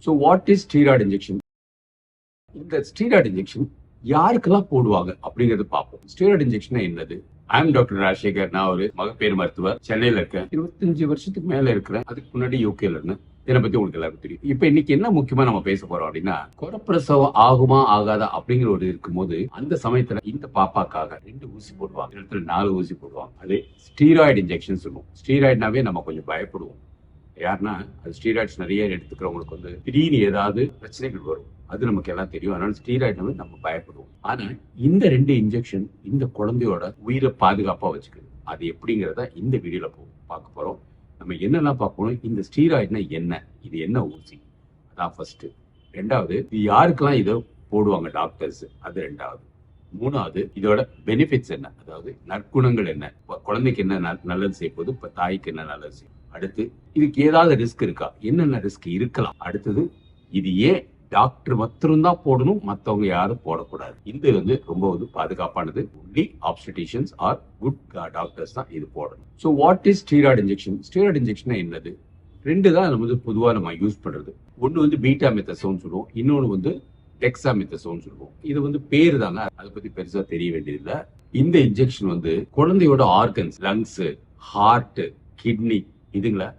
So what is steroid injection? இந்த steroid injection யாருக்கெல்லாம் போடுவாங்க அப்படிங்கறது பார்ப்போம். ஸ்டீராய்டு இன்ஜெக்ஷன் என்னது? I am doctor Rajasekar. நான் ஒரு மகப்பேறு மருத்துவர், சென்னையில இருக்கேன். 25 வருஷத்துக்கு மேல இருக்கிறேன். அதுக்கு முன்னாடி யூகேல இருந்தேன். இதை பத்தி உங்களுக்கு எல்லாருக்கும் தெரியும். இப்ப இன்னைக்கு என்ன முக்கியமா நம்ம பேச போறோம் அப்படின்னா, குறப்பிரசவம் ஆகுமா ஆகாதா அப்படிங்கிற ஒரு இருக்கும்போது அந்த சமயத்துல இந்த பாப்பாக்காக 2 ஊசி போடுவாங்க, இடத்துல 4 ஊசி போடுவாங்க. அது ஸ்டீராய்டு இன்ஜெக்ஷன் சொல்லுவோம். ஸ்டீராய்டுனாவே நம்ம கொஞ்சம் பயப்படுவோம். யாருன்னா அது ஸ்டீராய்ட்ஸ் நிறைய எடுத்துக்கிறவங்களுக்கு வந்து திடீர்னு ஏதாவது பிரச்சனைகள் வரும். அது நமக்கு எல்லாம் தெரியும். அதனால ஸ்டீராய்டு நம்ம பயப்படுவோம். ஆனா இந்த 2 இன்ஜெக்ஷன் இந்த குழந்தையோட உயிரை பாதுகாப்பா வச்சுக்குது. அது எப்படிங்கிறத இந்த வீடியோல பார்க்க போறோம். நம்ம என்னெல்லாம் பார்க்கணும், இந்த ஸ்டீராய்டுனா என்ன, இது என்ன ஊசி, அதான் ஃபர்ஸ்ட். ரெண்டாவது, இது யாருக்கெல்லாம் இதை போடுவாங்க டாக்டர்ஸ், அது ரெண்டாவது. மூணாவது, இதோட பெனிஃபிட்ஸ் என்ன, அதாவது நற்குணங்கள் என்ன, குழந்தைக்கு என்ன நல்லது செய்ய போகுது, இப்ப தாய்க்கு என்ன நல்லது செய்யும். அடுத்து, இதுக்கு ஏதாவது ரிஸ்க் இருக்கா, என்னென்ன ரிஸ்க் இருக்கலாம். அடுத்தது, இது ஏன் டாக்டர் மாத்திரம்தான் போடணும், மற்றவங்க யாரும் போடக்கூடாது. இது வந்து ரொம்ப பாதுகாப்பானது. ஒன்லி ஆப்ஸ்டிஷியன்ஸ் ஆர் குட் டாக்டர்ஸ் தான் இது போடணும். So what is steroid injection? Steroid injection என்னது? 2 தான் நம்ம பொதுவாக நம்ம யூஸ் பண்றது. ஒன்று வந்து பீட்டா மெத்தசோன் சொல்லுவோம், இன்னொன்று வந்து டெக்ஸாமெத்தசோன் சொல்லுவோம். இது வந்து பேரு தாங்க, அதை பத்தி பெருசா தெரிய வேண்டியதில்லை. இந்த இன்ஜெக்ஷன் வந்து குழந்தையோட ஆர்கன்ஸ், லங்ஸ், ஹார்ட், கிட்னி இதுங்களை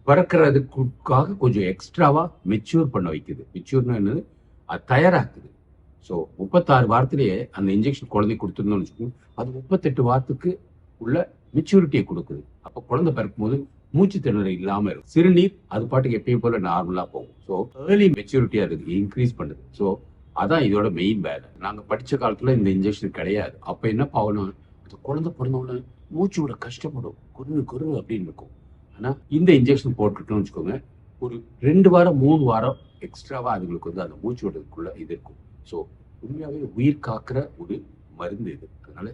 பறக்கிறதுக்காக கொஞ்சம் எக்ஸ்ட்ராவா மெச்சூர் பண்ண வைக்குது. மெச்சூர்னா என்னது, அது தயாராக்குது. ஸோ 36 வாரத்திலேயே அந்த இன்ஜெக்ஷன் குழந்தை கொடுத்துருந்தோம்னு வச்சுக்கோங்க, அது 38 வாரத்துக்கு உள்ள மெச்சூரிட்டியை கொடுக்குது. அப்போ குழந்தை பிறக்கும் போது மூச்சு திணறல் இல்லாம இருக்கும். சிறுநீர் அது பாட்டுக்கு எப்பயும் போல நார்மலா போகும். ஸோ ஏர்லி மெச்சூரிட்டியா இருக்கு, இன்க்ரீஸ் பண்ணுது. ஸோ அதான் இதோட மெயின் வேலை. நாங்க படிச்ச காலத்துல இந்த இன்ஜெக்ஷன் கிடையாது. அப்ப என்ன ஆகணும், குழந்தை பிறந்தவொடனே மூச்சு விட கஷ்டப்படும், குரு அப்படின்னு இருக்கும். ஆனா இந்த இன்ஜெக்ஷன் போட்டுட்டோம்னு வச்சுக்கோங்க, ஒரு 2 வாரம் 3 வாரம் எக்ஸ்ட்ராவா அதுங்களுக்கு வந்து அந்த மூச்சு விடுறதுக்குள்ள இது இருக்கும். ஸோ உண்மையாவே உயிர் காக்குற ஒரு மருந்து இது. அதனால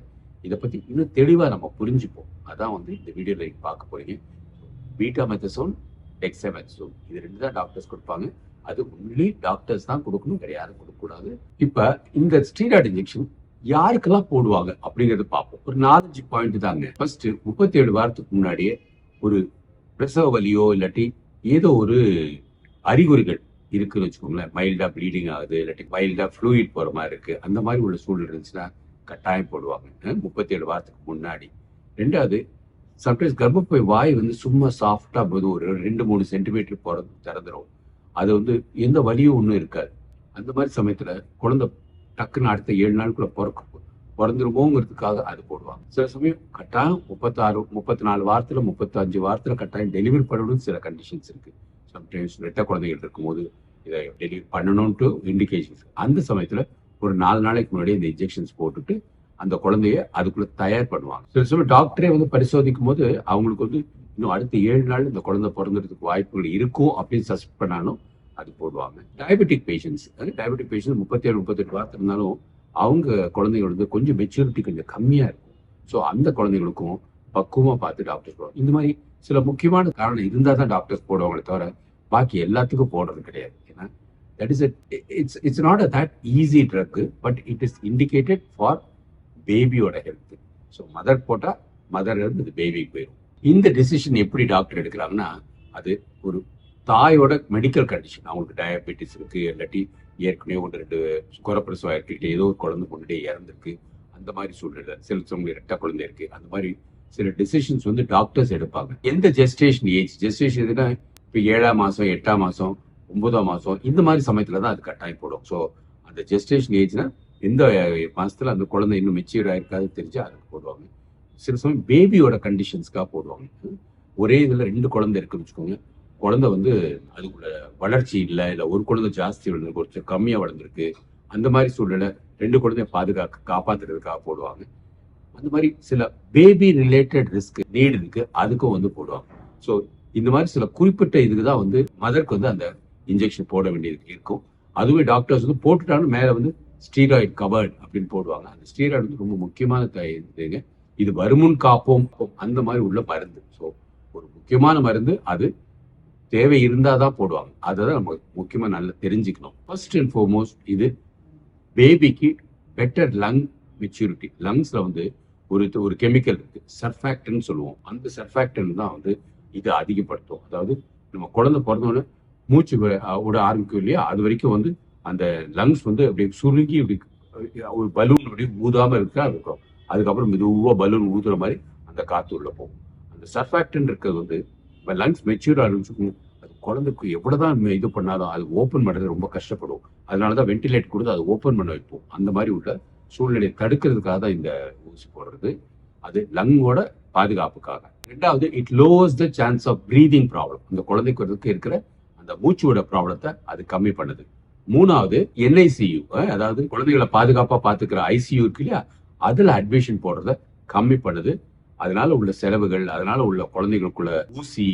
இதை பத்தி இன்னும் தெளிவா நம்ம புரிஞ்சுப்போம். அதான் வந்து இந்த வீடியோல பார்க்க போறீங்க. பீட்டா மெத்தசோன், டெக்ஸாமெத்தசோன், இது 2 தான் டாக்டர்ஸ் கொடுப்பாங்க. அது ஒன்லி டாக்டர்ஸ் தான் கொடுக்கணும், வேற யாரும் கொடுக்க கூடாது. இப்ப இந்த ஸ்டீராய்டு இன்ஜெக்ஷன் யாருக்கெல்லாம் போடுவாங்க அப்படிங்கறது பார்ப்போம். ஒரு 4-5 பாயிண்ட் தாங்க. ஃபர்ஸ்ட், 37 வாரத்துக்கு முன்னாடியே ஒரு பிரசவ வலியோ இல்லாட்டி ஏதோ ஒரு அறிகுறிகள் இருக்குன்னு வச்சுக்கோங்களேன், மைல்டா ப்ளீடிங் ஆகுது, இல்லாட்டி மைல்டா ஃப்ளூயிட் போற மாதிரி இருக்கு, அந்த மாதிரி உள்ள சூழல் இருந்துச்சுன்னா கட்டாயம் போடுவாங்க 37 வாரத்துக்கு முன்னாடி. ரெண்டாவது, சம்டைம்ஸ் கர்ப்பப்பை வாய் வந்து சும்மா சாஃப்டா போது ஒரு 2-3 சென்டிமீட்டர் திறந்துடும். அது வந்து எந்த வலியும் ஒன்றும் இருக்காது. அந்த மாதிரி சமயத்துல குழந்தை டக்குன்னு அடுத்த 7 நாளுக்குள்ள பிறந்துருமோங்கிறதுக்காக அது போடுவாங்க. சில சமயம் கட்டாயம் 36, 34 வாரத்துல 35 வாரத்துல கட்டாயம் டெலிவரி பண்ணணும். சில கண்டிஷன்ஸ் இருக்கு. சம்டைம்ஸ் ரெட்ட குழந்தைகள் இருக்கும்போது இதை டெலிவரி பண்ணணும்ட்டு இண்டிகேஷன்ஸ். அந்த சமயத்துல ஒரு 4 நாளைக்கு முன்னாடி இந்த இன்ஜெக்ஷன்ஸ் போட்டுட்டு அந்த குழந்தைய அதுக்குள்ள தயார் பண்ணுவாங்க. சில சமயம் டாக்டரே வந்து பரிசோதிக்கும் போது அவங்களுக்கு வந்து இன்னும் அடுத்த 7 நாள் இந்த குழந்தை பிறந்ததுக்கு வாய்ப்புகள் இருக்கும் அப்படின்னு சஸ்பெக்ட் பண்ணாலும் அது போடுவாங்க. டயபெட்டிக் பேஷண்ட்ஸ் 37, 38 வாரத்துல இருந்தாலும் அவங்க குழந்தைகள் வந்து கொஞ்சம் மெச்சூரிட்டி கொஞ்சம் கம்மியா இருக்கும். ஸோ அந்த குழந்தைகளுக்கும் பக்குவமா பார்த்து டாக்டர்ஸ் போடுவாங்க. இந்த மாதிரி சில முக்கியமான காரணம் இருந்தால் தான் டாக்டர்ஸ் போடுவாங்களே தவிர பாக்கி எல்லாத்துக்கும் போடுறது கிடையாது. ஏன்னா that is it's not a that easy drug, but it is indicated for பேபியோட ஹெல்த். ஸோ மதர் போட்டா மதர் இருந்து இது பேபிக்கு போயிடும். இந்த டெசிஷன் எப்படி டாக்டர் எடுக்கிறாங்கன்னா, அது ஒரு தாயோட மெடிக்கல் கண்டிஷன், அவங்களுக்கு டயபெட்டிஸ் இருக்கு, இல்லாட்டி ஏற்கனவே 1-2 குறப்பிரசவம் இருக்கு, ஏதோ ஒரு குழந்தை முன்னாடியே இறந்துருக்கு, அந்த மாதிரி சூழ்நிலை, சில ரெட்ட குழந்தை இருக்கு, அந்த மாதிரி சில டெசிஷன்ஸ் வந்து டாக்டர்ஸ் எடுப்பாங்க. எந்த ஜெஸ்டேஷன் ஏஜ், ஜெஸ்டேஷன் எதுனா இப்போ 7ஆம் மாசம், 8ஆம் மாசம், 9ஆம் மாசம், இந்த மாதிரி சமயத்துல தான் அது கட்டாயம் போடும். ஸோ அந்த ஜெஸ்டேஷன் ஏஜ்னா எந்த மாசத்துல அந்த குழந்தை இன்னும் மெச்சூர் ஆயிருக்காது தெரிஞ்சா அதுக்கு போடுவாங்க. சில சமயம் பேபியோட கண்டிஷன்ஸ்க்காக போடுவாங்க. ஒரே இதுல 2 குழந்தை இருக்குன்னு வச்சுக்கோங்க, குழந்தை வந்து அதுக்குள்ள வளர்ச்சி இல்லை, ஒரு குழந்தை ஜாஸ்தி வளர்ந்துருக்கு, ஒரு கம்மியா வளர்ந்துருக்கு, அந்த மாதிரி சூழ்நிலை 2 குழந்தைய காப்பாத்துறதுக்காக போடுவாங்க. அந்த மாதிரி சில பேபி ரிலேட்டட் ரிஸ்க் நீடு இருக்கு, அதுக்கும் வந்து போடுவாங்க. ஸோ இந்த மாதிரி சில குறிப்பிட்ட இதுக்கு தான் வந்து மதருக்கு வந்து அந்த இன்ஜெக்ஷன் போட வேண்டியது இருக்கும். அதுவே டாக்டர்ஸ் வந்து போட்டுட்டாலும் மேல வந்து ஸ்டீராய்டு கவர்ட் அப்படின்னு போடுவாங்க. அந்த ஸ்டீராய்டு வந்து ரொம்ப முக்கியமான இதுங்க. இது வருமுன் காப்போம் அந்த மாதிரி உள்ள மருந்து. ஸோ ஒரு முக்கியமான மருந்து, அது தேவை இருந்தாதான் போடுவாங்க. அதான் நம்ம முக்கியமா நல்லா தெரிஞ்சுக்கணும். ஃபர்ஸ்ட் அண்ட் ஃபார்மோஸ்ட், இது பேபிக்கு பெட்டர் லங் மெச்சூரிட்டி. லங்ஸ்ல வந்து ஒரு கெமிக்கல் இருக்கு, சர்ஃபாக்டன் சொல்லுவோம். அந்த சர்ஃபாக்டன் தான் வந்து இதை அதிகப்படுத்தும். அதாவது நம்ம குழந்தை பிறந்தோடனே மூச்சு விட ஆரம்பிக்கும் இல்லையா, அது வரைக்கும் வந்து அந்த லங்ஸ் வந்து அப்படியே சுருங்கி இப்படி ஒரு பலூன் அப்படியே ஊதாம இருக்கும். அதுக்கப்புறம் மெதுவா பலூன் ஊதுற மாதிரி அந்த காத்து உள்ள போகும். அந்த சர்ஃபாக்டன் இருக்கிறது வந்து லங்ஸ் மெச்சூர் ஆரம்பிச்சுக்கும். அது குழந்தைக்கு எவ்வளவுதான் இது பண்ணாலும் அது ஓப்பன் பண்றது ரொம்ப கஷ்டப்படும். அதனாலதான் வென்டிலேட் கொடுத்து அதை ஓப்பன் பண்ண வைப்போம். அந்த மாதிரி உள்ள சூழ்நிலையை தடுக்கிறதுக்காக தான் இந்த ஊசி போடுறது. அது லங்கோட பாதுகாப்புக்காக. ரெண்டாவது, it lowers the chance of breathing problem. இந்த குழந்தைக்கு இருக்கிற அந்த மூச்சோட ப்ராப்ளத்தை அது கம்மி பண்ணுது. மூணாவது, என்ஐசியு, அதாவது குழந்தைகளை பாதுகாப்பா பாத்துக்கிற ஐசியு இருக்கு இல்லையா, அதுல அட்மிஷன் போடுறத கம்மி பண்ணுது. அதனால உள்ள செலவுகள், அதனால உள்ள குழந்தைகளுக்குள்ள ஊசி,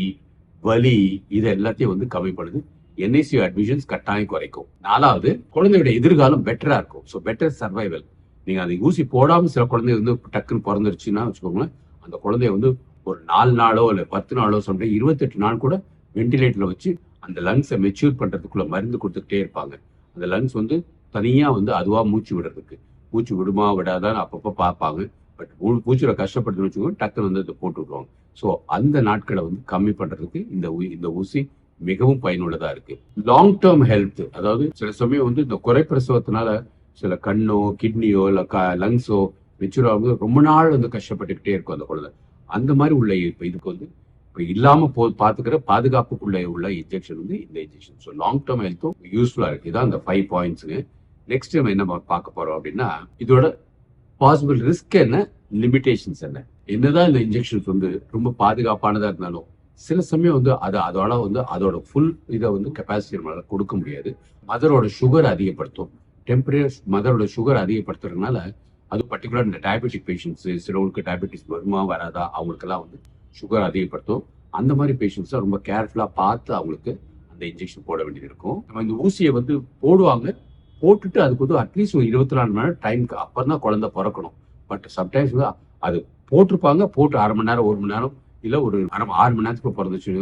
வலி, இது எல்லாத்தையும் வந்து கம்மி பண்ணுது. என்ஐசியு அட்மிஷன்ஸ் கட்டாயம் குறைக்கும். நாலாவது, குழந்தையோட எதிர்காலம் பெட்டரா இருக்கும். So better survival. நீங்க அந்த ஊசி போடாம சில குழந்தை வந்து டக்குன்னு பிறந்துருச்சுன்னா வச்சுக்கோங்களேன், அந்த குழந்தைய வந்து ஒரு 4 நாளோ இல்ல 10 நாளோ சம்டைம் 28 நாள் கூட வென்டிலேட்டர்ல வச்சு அந்த லங்ஸை மெச்சூர் பண்றதுக்குள்ள மருந்து கொடுத்துக்கிட்டே இருப்பாங்க. அந்த லங்ஸ் வந்து தனியா வந்து அதுவா மூச்சு விடுறதுக்கு, மூச்சு விடுமா விடாதான் அப்பப்போ பார்ப்பாங்க. பட் மூச்சுல கஷ்டப்படுதுன்னு வச்சுக்கோங்க, டக்குன்னு வந்து அதை போட்டு விடுவாங்க. ஸோ அந்த நாட்களை வந்து கம்மி பண்றதுக்கு இந்த ஊசி மிகவும் பயனுள்ளதா இருக்கு. லாங் டேர்ம் ஹெல்த், அதாவது சில சமயம் வந்து இந்த குறைப்பிரசவத்தினால சில கண்ணோ கிட்னியோ இல்ல லங்ஸோ மெச்சூர் ஆகும்போது ரொம்ப நாள் வந்து கஷ்டப்பட்டுக்கிட்டே இருக்கும் அந்த குழந்தை. அந்த மாதிரி உள்ள இதுக்கு வந்து இப்போ இல்லாம பாத்துக்கிற பாதுகாப்புக்குள்ள உள்ள இன்ஜெக்ஷன் வந்து இந்த இன்ஜெக்ஷன். ஸோ லாங் டேர்ம் ஹெல்த்தும் யூஸ்ஃபுல்லா இருக்கு. இதான் அந்த 5 பாயிண்ட்ஸுங்க. நெக்ஸ்ட் நம்ம என்ன பார்க்க போறோம் அப்படின்னா, இதோட பாசிபிள் ரிஸ்க் என்ன, லிமிடேஷன்ஸ் என்ன. என்னதான் இந்த இன்ஜெக்ஷன்ஸ் வந்து ரொம்ப பாதுகாப்பானதா இருந்தாலும் சில சமயம் வந்து அதோட ஃபுல் இதை வந்து கெப்பாசிட்டி நம்மளால கொடுக்க முடியாது. மதரோட சுகர் அதிகப்படுத்தும். டெம்பரேச்சர் மதரோட சுகர் அதிகப்படுத்துறதுனால, அது பர்டிகுலர் இந்த டயபெட்டிக் பேஷண்ட்ஸ், சிலவங்களுக்கு டயபெட்டிஸ் வருமா வராதா, அவங்களுக்கெல்லாம் வந்து சுகர் அதிகப்படுத்தும். அந்த மாதிரி பேஷண்ட்ஸ் ரொம்ப கேர்ஃபுல்லா பார்த்து அவங்களுக்கு அந்த இன்ஜெக்ஷன் போட வேண்டியது இருக்கும். நம்ம இந்த ஊசியை வந்து போடுவாங்க, போட்டுட்டு அதுக்கு வந்து அட்லீஸ்ட் ஒரு 24 மணி நேரம் டைமுக்கு அப்புறம் தான் குழந்தை பிறக்கணும். பட் சம்டைம்ஸ் வந்து அது போட்டிருப்பாங்க, போட்டு 1/2 மணி நேரம் 1 மணி நேரம் இல்ல ஒரு 6 மணி நேரத்துக்கு பிறந்துச்சு,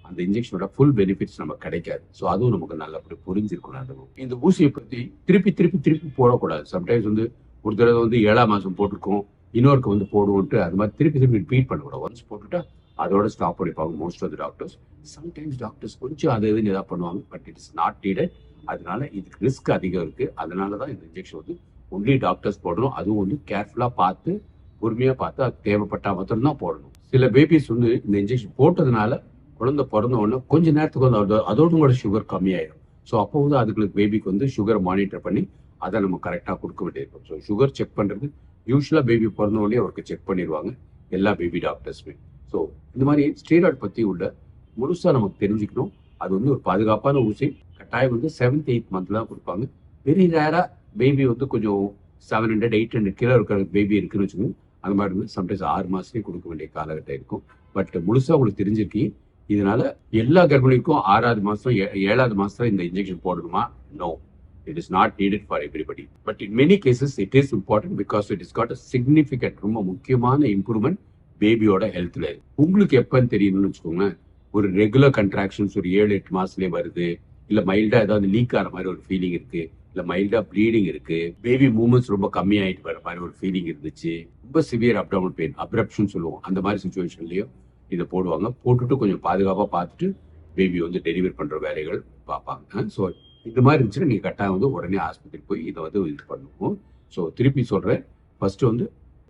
அந்த இன்ஜெக்ஷனோட ஃபுல் பெனிஃபிட்ஸ் நமக்கு கிடைக்காது. ஸோ அதுவும் நமக்கு நல்லபடி புரிஞ்சிருக்கணும். இந்த ஊசியை பத்தி திருப்பி திருப்பி திருப்பி போடக்கூடாது. சம்டைம்ஸ் வந்து ஒரு தடவை வந்து 7ஆம் மாசம் போட்டிருக்கோம், இன்னொருக்கு வந்து போடுவோன்ட்டு அது மாதிரி திருப்பி திருப்பி ரிப்பீட் பண்ணக்கூடாது. ஒன்ஸ் போட்டுட்டா அதோட ஸ்டாப் பண்ணிப்பாங்க most of the doctors. Sometimes doctors கொஞ்சம் அது இதுன்னு ஏதாவது பண்ணுவாங்க, but it is not needed. அதனால இதுக்கு ரிஸ்க் அதிகம் இருக்கு. அதனாலதான் இந்த இன்ஜெக்ஷன் வந்து ஒன்லி டாக்டர்ஸ் போடணும். அதுவும் வந்து கேர்ஃபுல்லா பார்த்து, பொறுமையா பார்த்து, அது தேவைப்பட்டா மட்டும்தான் போடணும். சில பேபிஸ் வந்து இந்த இன்ஜெக்ஷன் போட்டதுனால குழந்தை பிறந்த உடனே கொஞ்ச நேரத்துக்கு வந்து அதோட கூட சுகர் கம்மியாயிடும். ஸோ அப்போ வந்து அதுக்கு பேபிக்கு வந்து சுகரை மானிட்டர் பண்ணி அதை நம்ம கரெக்டாக கொடுக்க வேண்டியிருக்கும். ஸோ சுகர் செக் பண்றது யூஸ்வலா பேபி பிறந்த உடனே அவருக்கு செக் பண்ணிடுவாங்க எல்லா பேபி டாக்டர்ஸுமே. ஸோ இந்த மாதிரி ஸ்டீராய்டு பத்தி உள்ள முழுசா நமக்கு தெரிஞ்சுக்கணும். அது வந்து ஒரு பாதுகாப்பான ஊசி. கட்டாயம் வந்து 7th 8th மந்த்ல தான் கொடுப்பாங்க. வெரி ரேரா பேபி வந்து கொஞ்சம் 700 800 கிலோ இருக்கிற பேபி இருக்குன்னு வச்சுக்கோங்க, அந்த மாதிரி இருந்து சம்டைம்ஸ் 6 மாசத்துலயும் கொடுக்க வேண்டிய காலகட்டம் இருக்கும். பட் முழுசா உங்களுக்கு தெரிஞ்சிருக்கு. இதனால எல்லா கர்ப்பிணிக்கும் 6வது மாசம் 7வது மாசம் இந்த இன்ஜெக்ஷன் போடணுமா? No, it is not needed for everybody. But in many cases it is important because it is got a significant, ரொம்ப முக்கியமான இம்ப்ரூவ்மெண்ட் பேபியோட ஹெல்த்ல. உங்களுக்கு எப்பன்னு தெரியணும்னு வச்சுக்கோங்க, ஒரு ரெகுலர் கண்ட்ராக்ஷன்ஸ் ஒரு 7-8 மாசத்துலயே வருது, இல்ல மைல்டா ஏதாவது லீக் ஆகிற மாதிரி ஒரு ஃபீலிங் இருக்கு, இல்ல மைல்டா ப்ளீடிங் இருக்கு, பேபி மூவ்மெண்ட்ஸ் ரொம்ப கம்மியாயிட்டு வர மாதிரி ஒரு ஃபீலிங் இருந்துச்சு, ரொம்ப சிவியர் அப்டாமினல் பெயின், அப்ரப்ஷன் சொல்லுவோம், அந்த மாதிரி சுச்சுவேஷன்லயும் இதை போடுவாங்க. போட்டுட்டு கொஞ்சம் பாதுகாப்பா பார்த்துட்டு பேபி வந்து டெலிவரி பண்ற வேலைகள் பார்ப்பாங்க. ஸோ இந்த மாதிரி இருந்துச்சுன்னா நீங்க கட்டாயம் வந்து உடனே ஆஸ்பத்திரிக்கு போய் இதை வந்து இது பண்ணுவோம். ஸோ திருப்பி சொல்றேன், ஃபர்ஸ்ட் வந்து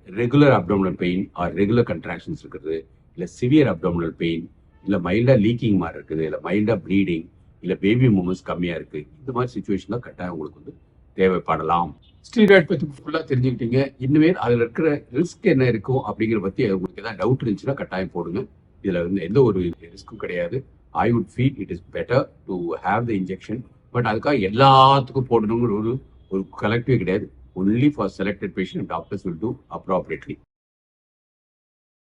regular abdominal pain R regular contractions இருக்குது, இல்ல சிவியர் அப்டாமினல் பெயின், இல்ல மைல்டா லீக்கிங் மாதிரி இருக்குது, இல்ல மைல்டா ப்ளீடிங், இல்ல பேபி மூவ்மெண்ட்ஸ் கம்மியா இருக்கு, இந்த மாதிரி சுச்சுவேஷன் தான் கட்டாயம் உங்களுக்கு வந்து தேவைப்படலாம். ஸ்டீராய்டு பத்தி ஃபுல்லா தெரிஞ்சுக்கிட்டீங்க. இனிமே அதுல இருக்கிற ரிஸ்க் என்ன இருக்கும் அப்படிங்கிற பத்தி உங்களுக்கு ஏதாவது டவுட் இருந்துச்சுன்னா கட்டாயம் போடுங்க. இதுல வந்து எந்த ஒரு ரிஸ்க்கும் கிடையாது. I would feel it is better to have the injection. But அதுக்காக எல்லாத்துக்கும் போடணுங்கிற ஒரு கலெக்டிவ் கிடையாது. Only for selected patient doctors will do appropriately.